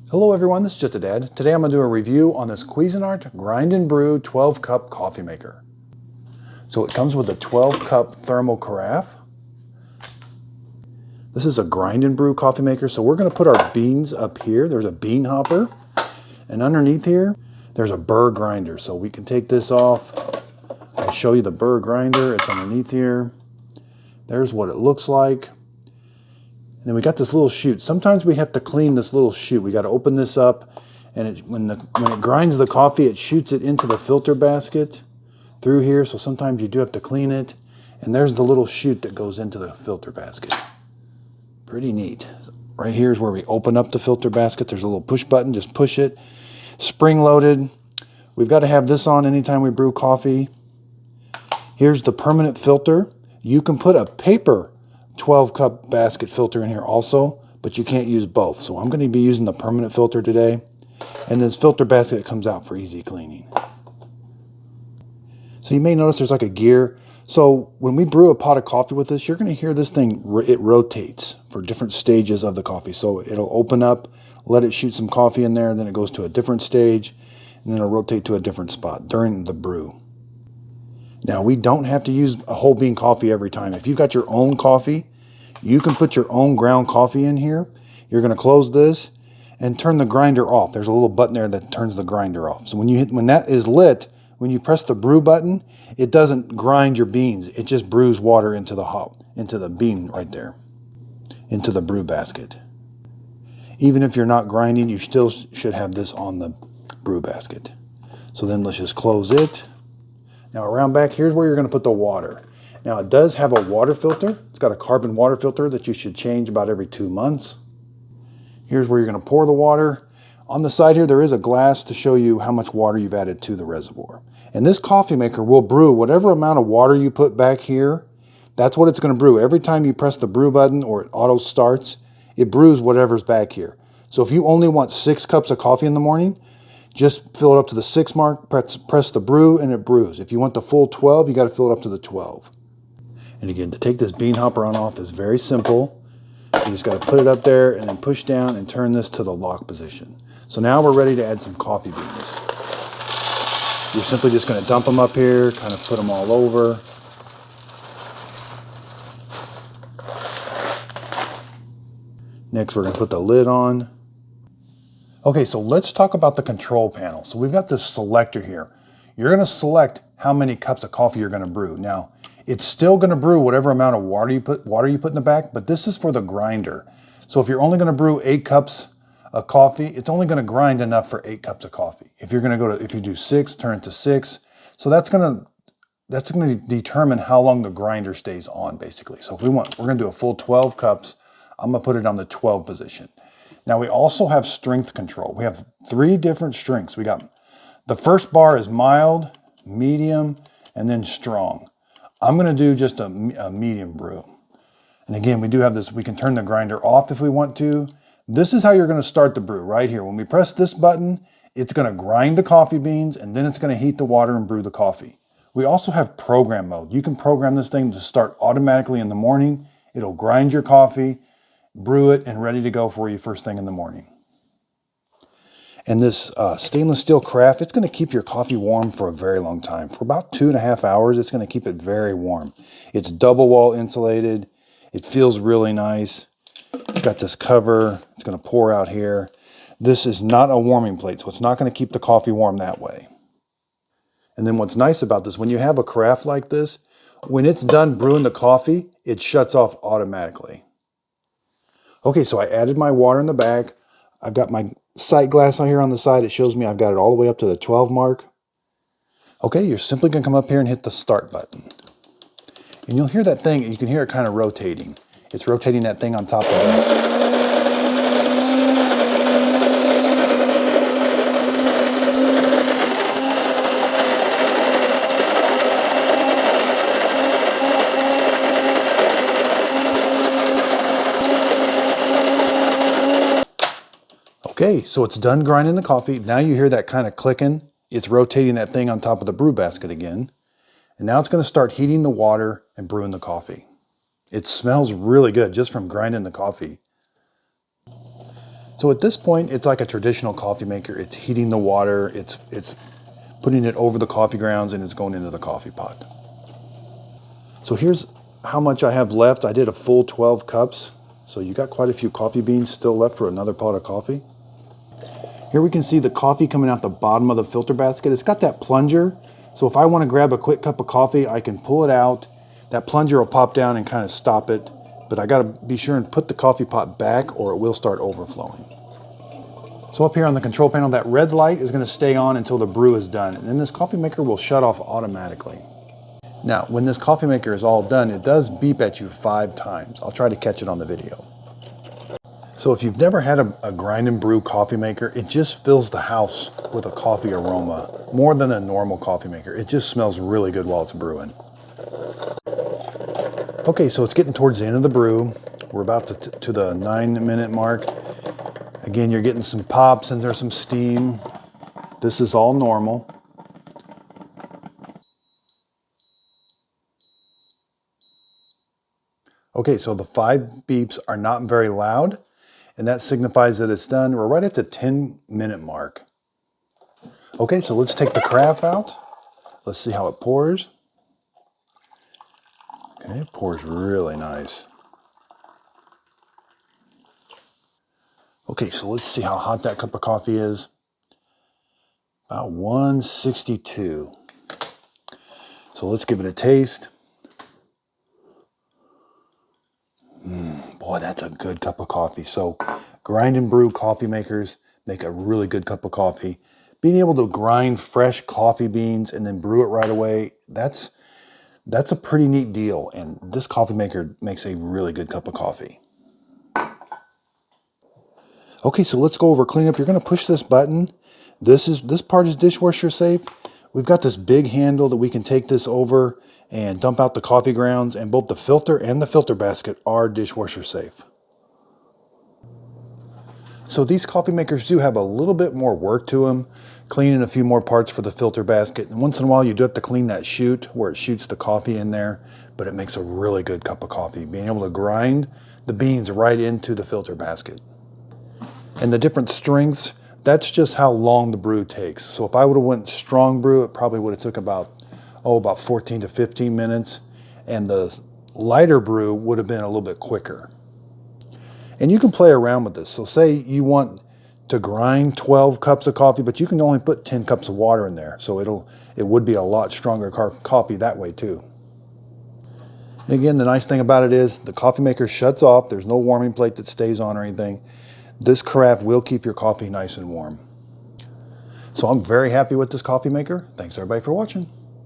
Hello everyone, this is Just a Dad. Today I'm going to do a review on this Cuisinart Grind and Brew 12 cup coffee maker. So it comes with a 12 cup thermal carafe. This is a grind and brew coffee maker, so we're going to put our beans up here. There's a bean hopper, and underneath here there's a burr grinder. So we can take this off. I'll show you the burr grinder. It's underneath here. There's what it looks like. And then we got this little chute. Sometimes we have to clean this little chute. We got to open this up, and when it grinds the coffee, it shoots it into the filter basket through here. So sometimes you do have to clean it. And there's the little chute that goes into the filter basket. Pretty neat. Right here is where we open up the filter basket. There's a little push button. Just push it. Spring loaded. We've got to have this on anytime we brew coffee. Here's the permanent filter. You can put a paper 12 cup basket filter in here also, but you can't use both. So I'm going to be using the permanent filter today. And this filter basket comes out for easy cleaning. So you may notice there's like a gear. So when we brew a pot of coffee with this, you're going to hear this thing, it rotates for different stages of the coffee. So it'll open up, let it shoot some coffee in there, and then it goes to a different stage, and then it'll rotate to a different spot during the brew. Now, we don't have to use a whole bean coffee every time. If you've got your own coffee, you can put your own ground coffee in here. You're going to close this and turn the grinder off. There's a little button there that turns the grinder off. So when that is lit, when you press the brew button, it doesn't grind your beans. It just brews water into the bean right there, into the brew basket. Even if you're not grinding, you still should have this on the brew basket. So then let's just close it. Now around back, here's where you're going to put the water. Now it does have a water filter. It's got a carbon water filter that you should change about every 2 months. Here's where you're going to pour the water. On the side here, there is a glass to show you how much water you've added to the reservoir. And this coffee maker will brew whatever amount of water you put back here. That's what it's going to brew. Every time you press the brew button or it auto starts, it brews whatever's back here. So if you only want 6 cups of coffee in the morning, just fill it up to the 6 mark, press the brew, and it brews. If you want the full 12, you got to fill it up to the 12. And again, to take this bean hopper on off is very simple. You just got to put it up there and then push down and turn this to the lock position. So now we're ready to add some coffee beans. You're simply just going to dump them up here, kind of put them all over. Next, we're going to put the lid on. Okay, so let's talk about the control panel. So we've got this selector here. You're going to select how many cups of coffee you're going to brew. Now, it's still going to brew whatever amount of water you put in the back, but this is for the grinder. So if you're only going to brew 8 cups of coffee, it's only going to grind enough for 8 cups of coffee. If you're going to if you do 6, turn it to 6. So that's going to determine how long the grinder stays on, basically. So if we're going to do a full 12 cups, I'm going to put it on the 12 position. Now we also have strength control. We have 3 different strengths. We got the first bar is mild, medium, and then strong. I'm going to do just a medium brew. And again, we do have this, we can turn the grinder off if we want to. This is how you're going to start the brew right here. When we press this button, it's going to grind the coffee beans, and then it's going to heat the water and brew the coffee. We also have program mode. You can program this thing to start automatically in the morning. It'll grind your coffee, brew it, and ready to go for you first thing in the morning. And this stainless steel carafe, it's going to keep your coffee warm for a very long time. For about 2.5 hours, it's going to keep it very warm. It's double wall insulated. It feels really nice. It's got this cover. It's going to pour out here. This is not a warming plate, so it's not going to keep the coffee warm that way. And then what's nice about this, when you have a carafe like this, when it's done brewing the coffee, it shuts off automatically. Okay, so I added my water in the bag. I've got my sight glass on here on the side. It shows me I've got it all the way up to the 12 mark. Okay, you're simply going to come up here and hit the start button. And you'll hear that thing, you can hear it kind of rotating. It's rotating that thing on top of the... Okay, so it's done grinding the coffee. Now you hear that kind of clicking. It's rotating that thing on top of the brew basket again. And now it's going to start heating the water and brewing the coffee. It smells really good just from grinding the coffee. So at this point, it's like a traditional coffee maker. It's heating the water, it's putting it over the coffee grounds, and it's going into the coffee pot. So here's how much I have left. I did a full 12 cups. So you got quite a few coffee beans still left for another pot of coffee. Here we can see the coffee coming out the bottom of the filter basket. It's got that plunger. So if I want to grab a quick cup of coffee, I can pull it out. That plunger will pop down and kind of stop it. But I got to be sure and put the coffee pot back or it will start overflowing. So up here on the control panel, that red light is going to stay on until the brew is done. And then this coffee maker will shut off automatically. Now, when this coffee maker is all done, it does beep at you 5 times. I'll try to catch it on the video. So if you've never had a grind and brew coffee maker, it just fills the house with a coffee aroma, more than a normal coffee maker. It just smells really good while it's brewing. Okay, so it's getting towards the end of the brew. We're about to the 9-minute mark. Again, you're getting some pops and there's some steam. This is all normal. Okay, so the 5 beeps are not very loud, and that signifies that it's done. We're right at the 10-minute mark. Okay, so let's take the carafe out. Let's see how it pours. Okay, it pours really nice. Okay, so let's see how hot that cup of coffee is. About 162. So let's give it a taste. Boy, that's a good cup of coffee. So grind and brew coffee makers make a really good cup of coffee. Being able to grind fresh coffee beans and then brew it right away, that's a pretty neat deal. And this coffee maker makes a really good cup of coffee. Okay, so let's go over cleanup. You're going to push this button. This part is dishwasher safe. We've got this big handle that we can take this over and dump out the coffee grounds, and both the filter and the filter basket are dishwasher safe. So these coffee makers do have a little bit more work to them, cleaning a few more parts for the filter basket. And once in a while you do have to clean that chute where it shoots the coffee in there, but it makes a really good cup of coffee, being able to grind the beans right into the filter basket. And the different strengths, that's just how long the brew takes. So if I would have went strong brew, it probably would have took about 14 to 15 minutes. And the lighter brew would have been a little bit quicker. And you can play around with this. So say you want to grind 12 cups of coffee, but you can only put 10 cups of water in there. So it would be a lot stronger coffee that way too. And again, the nice thing about it is the coffee maker shuts off. There's no warming plate that stays on or anything. This carafe will keep your coffee nice and warm. So I'm very happy with this coffee maker. Thanks everybody for watching.